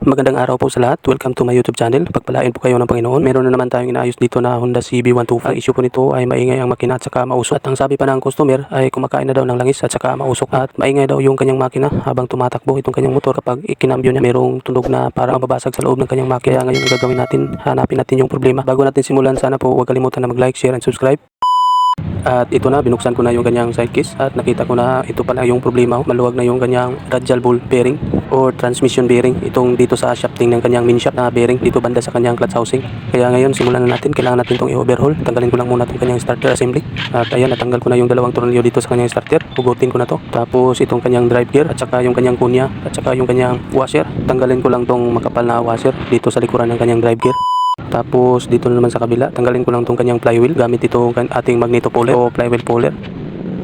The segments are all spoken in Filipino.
Magandang araw po sa lahat. Welcome to my YouTube channel. Pagpalain po kayo ng Panginoon. Meron na naman tayong inaayos dito na Honda CB125. Ang issue po nito ay maingay ang makina at saka mausok. At ang sabi pa ng customer ay kumakain na daw ng langis at saka mausok. At maingay daw yung kanyang makina habang tumatakbo itong kanyang motor. Kapag ikinambyo niya, merong tunog na para mababasag sa loob ng kanyang makina. Kaya ngayon ang gagawin natin, hanapin natin yung problema. Bago natin simulan, sana po huwag kalimutan na mag-like, share, and subscribe. At ito na, binuksan ko na yung kanyang side case at nakita ko na ito pala yung problema. Maluwag na yung kanyang radial ball bearing or transmission bearing. Itong dito sa shafting ng kanyang main shaft na bearing dito banda sa kanyang clutch housing. Kaya ngayon simulan na natin. Kailangan natin itong i-overhaul. Tanggalin ko lang muna itong kanyang starter assembly. At ayan, natanggal ko na yung dalawang tornilyo dito sa kanyang starter. Hugutin ko na to. Tapos itong kanyang drive gear at saka yung kanyang kunya at saka yung kanyang washer. Tanggalin ko lang tong makapal na washer dito sa likuran ng kanyang drive gear. Tapos dito naman sa kabila, tanggalin ko lang itong kanyang flywheel gamit itong ating magneto puller o flywheel puller.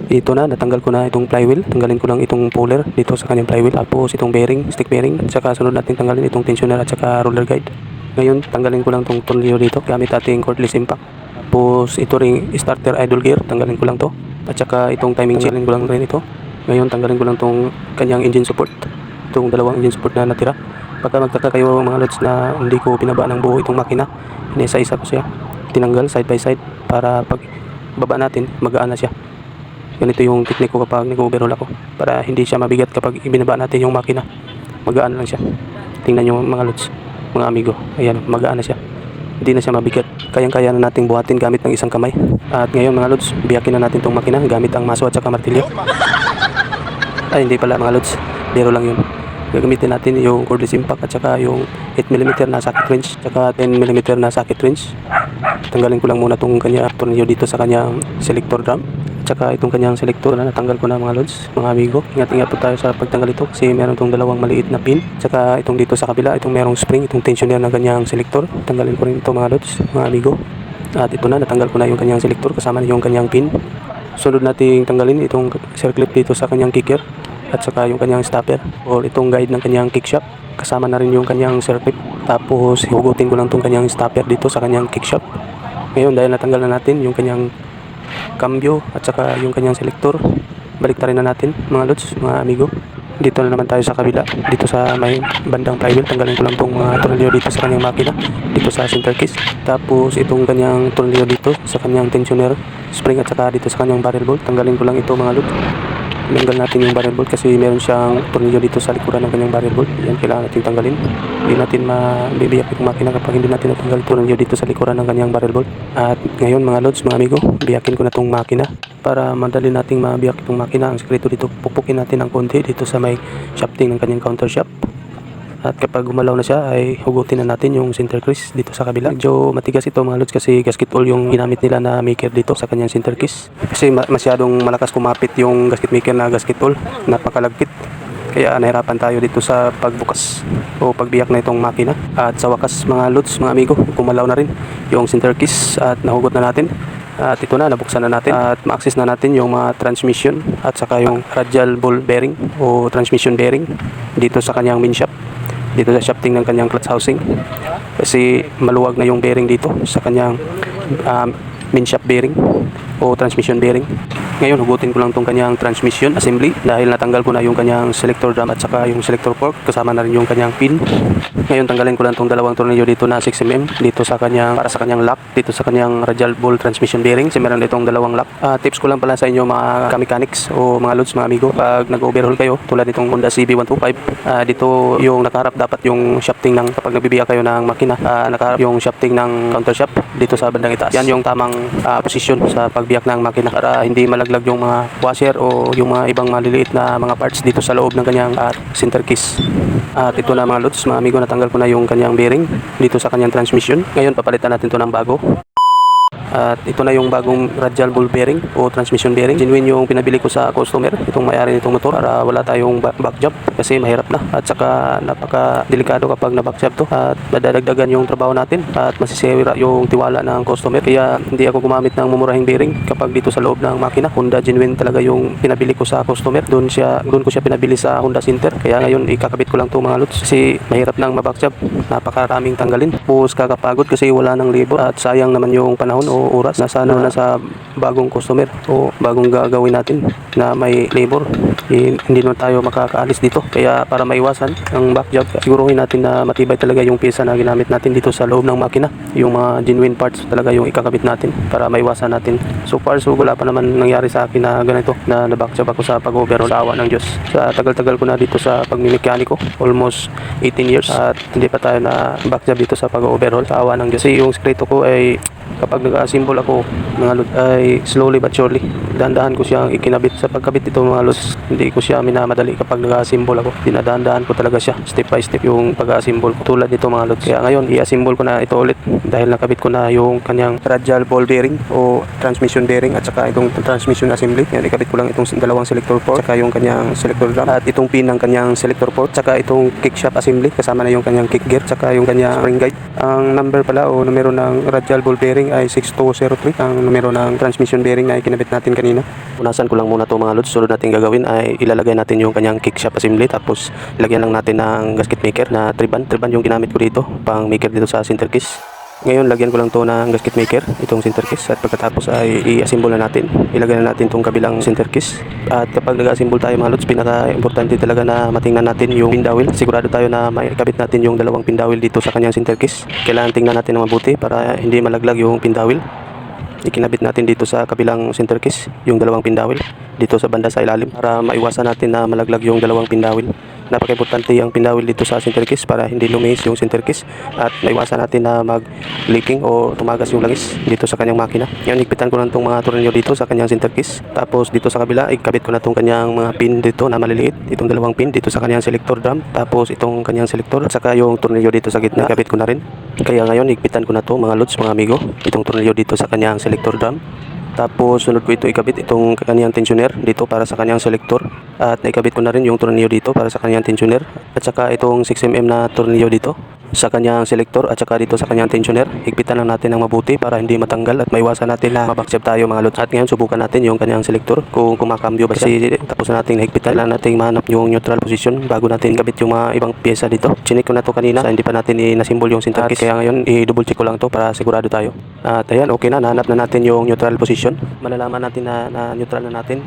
Ito na, natanggal ko na itong flywheel. Tanggalin ko lang itong puller dito sa kanyang flywheel. Tapos itong bearing, stick bearing. At saka sunod natin tanggalin itong tensioner at saka roller guide. Ngayon, tanggalin ko lang itong tornilyo dito gamit ating cordless impact. Tapos ito ring starter idle gear, tanggalin ko lang to. At saka itong timing chain ko lang rin ito. Ngayon, tanggalin ko lang itong kanyang engine support. Itong dalawang engine support na natira. Pagka magtaka kayo mga lods na hindi ko pinaba ng buo itong makina, inisa-isa ko siya, tinanggal side by side para pag baba natin magaan na siya. Ganito yung technique ko kapag nag-overhaul ako para hindi siya mabigat kapag ibinaba natin yung makina, magaan lang siya. Tingnan nyo mga lods, mga amigo, ayan, magaan na siya, hindi na siya mabigat, kayang-kaya na nating buhatin gamit ng isang kamay. At ngayon mga lods, biyakin na natin itong makina gamit ang maso at saka martilyo. Ay hindi pala mga lods, biro lang yun. Gagamitin natin yung cordless impact at saka yung 8mm na socket wrench at saka 10mm na socket wrench. Tanggalin ko lang muna itong kanyang tornilyo dito sa kanyang selector drum at saka itong kanyang selector na natanggal ko na mga lods, mga amigo. Ingat-ingat po tayo sa pagtanggal ito kasi meron itong dalawang maliit na pin at saka itong dito sa kabila, itong merong spring, itong tensioner ng kanyang selector. Tanggalin ko rin ito mga lods, mga amigo. At ito na, natanggal ko na yung kanyang selector kasama yung kanyang pin. Sunod nating tanggalin itong circlip dito sa kanyang kicker at saka yung kanyang stopper or itong guide ng kanyang kickshop, kasama na rin yung kanyang circuit. Tapos hugutin ko lang itong kanyang stopper dito sa kanyang kickshop. Ngayon dahil natanggal na natin yung kanyang cambio at saka yung kanyang selector, baliktarin na natin mga lods, mga amigo. Dito na naman tayo sa kabila, dito sa may bandang flywheel. Tanggalin ko lang itong mga tornilyo dito sa kanyang makina, dito sa center case. Tapos itong kanyang tornilyo dito sa kanyang tensioner spring at saka dito sa kanyang barrel bolt. Tanggalin ko lang ito mga lods. Tanggal natin yung barrel bolt kasi meron siyang tornilyo dito sa likuran ng kanyang barrel bolt. Yan, kailangan natin tanggalin. Hindi natin mabibiyak itong makina kapag hindi natin natanggal tornilyo dito sa likuran ng kanyang barrel bolt. At ngayon mga lods, mga amigo, biyakin ko na itong makina para madali nating mabiyak itong makina. Ang sekreto dito, pupukin natin ng konti dito sa may shafting ng kanyang counter shaft. At kapag gumalaw na siya ay hugutin na natin yung center crease dito sa kabila. Medyo matigas ito mga lods kasi gasket oil yung ginamit nila na maker dito sa kanyang center crease. Kasi masyadong malakas kumapit yung gasket maker na gasket oil, napakalagkit. Kaya nahirapan tayo dito sa pagbukas o pagbiyak na itong makina. At sa wakas mga lods, mga amigo, gumalaw na rin yung center crease at nahugot na natin. At ito na, nabuksan na natin at ma-access na natin yung mga transmission at saka yung radial ball bearing o transmission bearing dito sa kanyang main shaft, dito sa shafting ng kanyang clutch housing kasi maluwag na yung bearing dito sa kanyang main shaft bearing o transmission bearing. Ngayon hugutin ko lang itong kanyang transmission assembly dahil natanggal ko na yung kanyang selector drum at saka yung selector fork, kasama na rin yung kanyang pin. Ngayon tanggalin ko lang itong dalawang tornilyo dito na 6mm dito sa kanyang, para sa kanyang lock dito sa kanyang radial ball transmission bearing. Kasi meron itong dalawang lock. Tips ko lang pala sa inyo mga mechanics o mga lods, mga amigo, pag nag-overhaul kayo tulad nitong Honda CB125, dito yung nakaharap dapat yung shafting ng, kapag nagbibiyak kayo ng makina, nakaharap yung shafting ng counter shaft dito sa bandang itaas. Yan yung tamang posisyon sa pagbiyak ng makina para hindi malaglag yung mga washer o yung mga ibang maliliit na mga parts dito sa loob ng kanyang center case. At ito na mga lods, mga amigo, natanggal ko na yung kanyang bearing dito sa kanyang transmission. Ngayon papalitan natin to ng bago. At ito na yung bagong radial ball bearing o transmission bearing. Genuine yung pinabili ko sa customer, itong may-ari nitong motor, para wala tayong back job kasi mahirap na at saka napaka-delikado kapag na back job to at madadagdagan yung trabaho natin at masisira yung tiwala ng customer. Kaya hindi ako gumamit ng mumurahing bearing kapag dito sa loob ng makina. Honda genuine talaga yung pinabili ko sa customer. Doon ko siya pinabili sa Honda Center. Kaya ngayon ikakabit ko lang to mga lods kasi mahirap nang maback job, napakaraming tanggalin. Pus kakapagod kasi wala ng labor at sayang naman yung panahon o oras na sana na sa bagong customer o bagong gagawin natin na may labor. hindi naman tayo makakaalis dito. Kaya para maiwasan ang back job, siguruhin natin na matibay talaga yung pyesa na ginamit natin dito sa loob ng makina. Yung mga genuine parts talaga yung ikakabit natin para maiwasan natin. So far, so wala pa naman nangyari sa akin na ganito, na back job ako sa pag-overhaul, sa awa ng Diyos. Sa tagal-tagal ko na dito sa pagmimekaniko, almost 18 years, at hindi pa tayo na back job dito sa pag-overhaul, sa awa ng Diyos. Kasi yung sekreto ko ay kapag nag-assemble ako mga lods ay slowly but surely, dahan-dahan ko siyang ikinabit. Sa pagkabit ito mga lods, hindi ko siya minamadali. Kapag nag-assemble ako, dinadahan-dahan ko talaga siya, step by step yung pag-assemble ko, tulad nito mga lods. Kaya ngayon i-assemble ko na ito ulit dahil nakabit ko na yung kanyang radial ball bearing o transmission bearing at saka itong transmission assembly. Yan, ikabit ko lang itong dalawang selector port, saka yung kanyang selector drum at itong pin ng kanyang selector port, saka itong kick shaft assembly kasama na yung kanyang kick gear, saka yung kanyang spring guide. Ang number pala o numero ng radial ball bearing ay 6203. Ang numero ng transmission bearing na ikinabit natin kanina. Punasan ko lang muna to mga lods. Sunod natin gagawin ay ilalagay natin yung kanyang kick shaft assembly, tapos lagyan lang natin ng gasket maker na triban yung ginamit ko dito pang maker dito sa center case. Ngayon lagyan ko lang to ng gasket maker, itong center case, at pagkatapos ay i-assemble na natin. Ilagay na natin itong kabilang center case. At kapag nag-assemble tayo mga lods, pinaka-importante talaga na matingnan natin yung pin dowel. Sigurado tayo na maikabit natin yung dalawang pin dowel dito sa kanyang center case. Kailangan tingnan natin ng mabuti para hindi malaglag yung pin dowel. Ikinabit natin dito sa kabilang center case yung dalawang pin dowel dito sa banda sa ilalim para maiwasan natin na malaglag yung dalawang pin dowel. Napaka-importante ang pin dowel dito sa center case para hindi lumihis yung center case at maiwasan natin na mag-leaking o tumagas yung langis dito sa kanyang makina. Ngayon, higpitan ko na itong mga tornilyo dito sa kanyang center case. Tapos dito sa kabila, ikabit ko na itong kanyang mga pin dito na maliliit. Itong dalawang pin dito sa kanyang selector drum. Tapos itong kanyang selector at saka yung tornilyo dito sa gitna, ikabit ko na rin. Kaya ngayon, higpitan ko na to mga lods, mga amigo. Itong tornilyo dito sa kanyang selector drum. Tapos sunod ko ito ikabit itong kanyang tensioner dito para sa kanyang selector. At naikabit ko na rin yung tornilyo dito para sa kanyang tensioner. At saka itong 6mm na tornilyo dito sa kanyang selector at saka dito sa kanyang tensioner. Higpitan lang natin ng mabuti para hindi matanggal at maiwasan natin na mabackstep tayo mga lods. At ngayon subukan natin yung kanyang selector kung kumakambyo ba siya. Tapos na natin higpitan, lang natin mahanap yung neutral position bago natin kabit yung mga ibang pyesa dito. Chinik ko na to kanina, hindi pa natin inasimbol yung center case. Kaya ngayon i-double check ko lang to para sigurado tayo. At ayan, okay na, nahanap na natin yung neutral position. Malalaman natin na neutral na natin.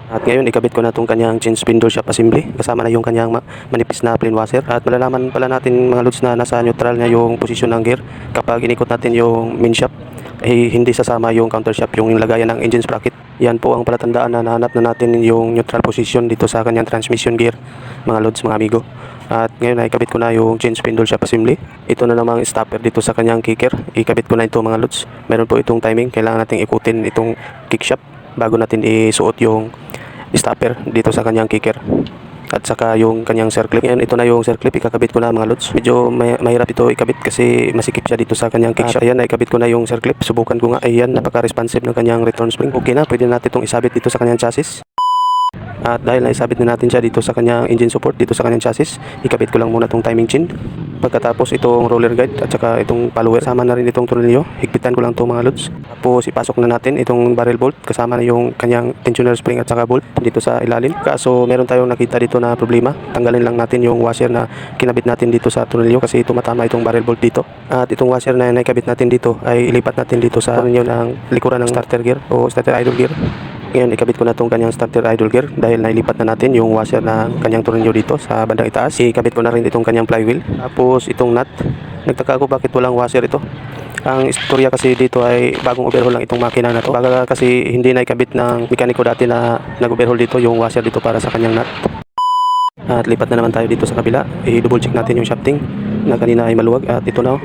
At ngayon ikabit ko na itong kanyang chain spindle shaft assembly kasama na yung kanyang manipis na plain washer. At malalaman pala natin mga lods na nasa neutral na yung posisyon ng gear kapag inikot natin yung main shaft ay hindi sasama yung counter shaft, yung lagayan ng engine sprocket. Yan po ang palatandaan na nahanap na natin yung neutral position dito sa kanyang transmission gear mga lods, mga amigo. At ngayon ay ikabit ko na yung chain spindle shaft assembly. Ito na namang stopper dito sa kanyang kicker. Ikabit ko na ito mga lods. Meron po itong timing, kailangan nating ikutin itong kick shaft bago natin isuot yung stopper dito sa kanyang kicker at saka yung kanyang circlip. Ngayon ito na yung circlip, ikakabit ko na mga lods. Medyo mahirap ito ikabit kasi masikip siya dito sa kanyang kick shaft. Ayan, ikabit ko na yung circlip. Subukan ko nga. Ayan, napaka-responsive ng kanyang return spring. Okay na, pwede natin itong isabit dito sa kanyang chassis. At dahil naisabit na natin siya dito sa kanyang engine support, dito sa kanyang chassis, ikabit ko lang muna itong timing chain. Pagkatapos itong roller guide at saka itong follower, sama na rin itong tornilyo. Higpitan ko lang itong mga lods. Tapos ipasok na natin itong barrel bolt kasama na yung kanyang tensioner spring at saka bolt dito sa ilalim. Kaso meron tayong nakita dito na problema. Tanggalin lang natin yung washer na kinabit natin dito sa tornilyo kasi tumatama itong barrel bolt dito. At itong washer na nakabit natin dito ay ilipat natin dito sa tornilyo ng likuran ng starter gear o starter idle gear. Ngayon, ikabit ko na itong kanyang starter idle gear dahil nailipat na natin yung washer ng kanyang tornilyo dito sa bandang itaas. Ikabit ko na rin itong kanyang flywheel. Tapos itong nut. Nagtaka ako bakit walang washer ito. Ang istorya kasi dito ay bagong overhaul lang itong makina na to. Baga kasi hindi na ikabit ng mekaniko dati na nag-overhaul dito yung washer dito para sa kanyang nut. At lipat na naman tayo dito sa kabila. I-double check natin yung shafting na kanina ay maluwag. At ito na,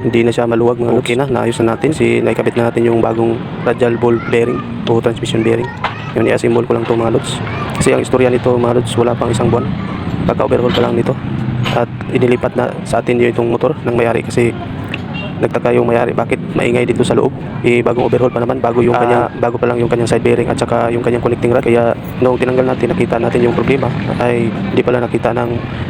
hindi na siya maluwag mga okay na, naayos na natin. Naikabit na natin yung bagong radial ball bearing o transmission bearing. Yun, i-assemble ko lang ito mga lods. Kasi ang istorya nito mga lods, wala pang isang buwan. Pagka-overhaul pa lang nito. At inilipat na sa atin yung itong motor ng may-ari kasi nagtaka yung may-ari bakit maingay dito sa loob. Bagong overhaul pa naman, bago pa lang yung kanyang side bearing at saka yung kanyang connecting rod. Kaya nung tinanggal natin, nakita natin yung problema ay hindi pala nakita ng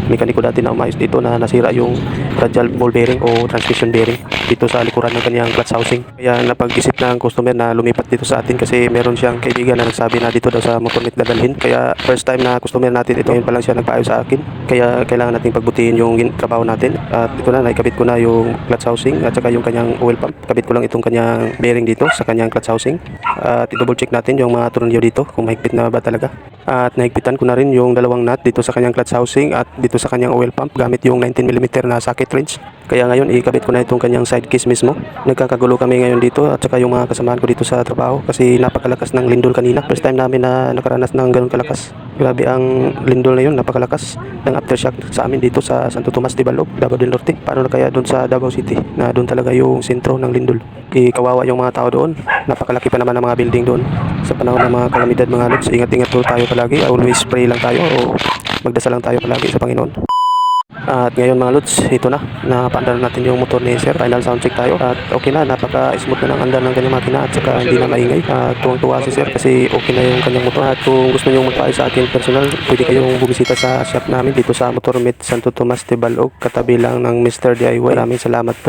mekaniko dati na umayos dito na nasira yung radial ball bearing o transmission bearing dito sa likuran ng kanyang clutch housing. Kaya napag-isip ng customer na lumipat dito sa atin kasi meron siyang kaibigan na nagsabi na dito daw sa Motornet dadalhin. Kaya first time na customer natin ito, ngayon pa lang siya nagpaayos sa akin. Kaya kailangan natin pagbutihin yung trabaho natin. At ito na, naikabit ko na yung clutch housing at saka yung kanyang oil pump. Kabit ko lang itong kanyang bearing dito sa kanyang clutch housing. At i-double check natin yung mga tornilyo dito kung mahigpit na ba talaga talaga. At nahigpitan ko na rin yung dalawang nut dito sa kanyang clutch housing at dito sa kanyang oil pump gamit yung 19mm na socket wrench. Kaya ngayon ikabit ko na itong kanyang side case mismo. Nagkakagulo kami ngayon dito at saka yung mga kasamahan ko dito sa trabaho kasi napakalakas ng lindol kanina. First time namin na nakaranas ng ganun kalakas. Grabe ang lindol na yun, napakalakas ng aftershock sa amin dito sa Santo Tomas de Balog, Davao del Norte. Paano na kaya doon sa Davao City na doon talaga yung sentro ng lindol. Kawawa yung mga tao doon. Napakalaki pa naman ng mga building doon. Sa panahon ng mga kalamidad mga lods, ingat-ingat po tayo palagi. Always pray lang tayo o magdasal lang tayo palagi sa Panginoon. At ngayon mga lods, ito na. Napaandar natin yung motor ni Sir. Final sound check tayo. At okay na, napaka-smooth na ng andar ng kanyang makina at saka hindi na maingay. At tuwang-tuwa si Sir kasi okay na yung kanyang motor. At kung gusto nyo magpaayos sa akin personal, pwede kayong bumisita sa shop namin dito sa Motor Met Santo Tomas de Balog, katabi lang ng Mr. DIY. Maraming salamat po.